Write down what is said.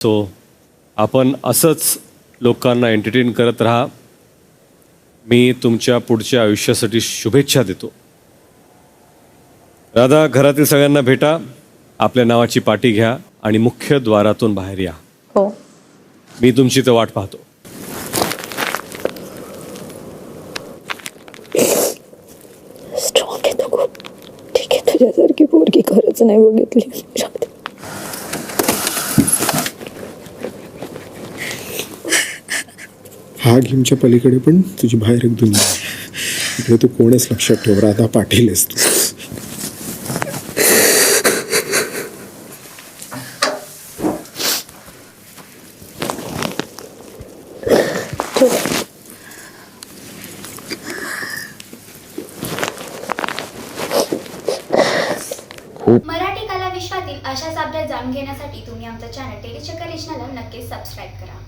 So आपण असंच लोकांना एंटरटेन करत राहा. मी तुमच्या पुढच्या आयुष्यासाठी शुभेच्छा देतो. राधा, घरातील सगळ्यांना भेटा, आपल्या नावाची पाटी घ्या आणि मुख्य द्वारातून बाहेर या. हो. मी तुमची तर वाट पाहतो. स्ट्रॉंग आहे तो खूप. ठीक आहे, तुझ्यासारखी पोरगी खरंच नाही बघितली. हा गेमच्या पलीकडे पण तुझी बाहेर एक दुनिया आहे. इकडे तू कोणच लक्षात ठेव, राधा पाटील आहेस तू. मराठी कला विश्वातील अशाच अपडेट जाणून घेण्यासाठी तुम्ही आमचं चॅनल टेलीचक्कर रिजनला नक्कीच सबस्क्राईब करा.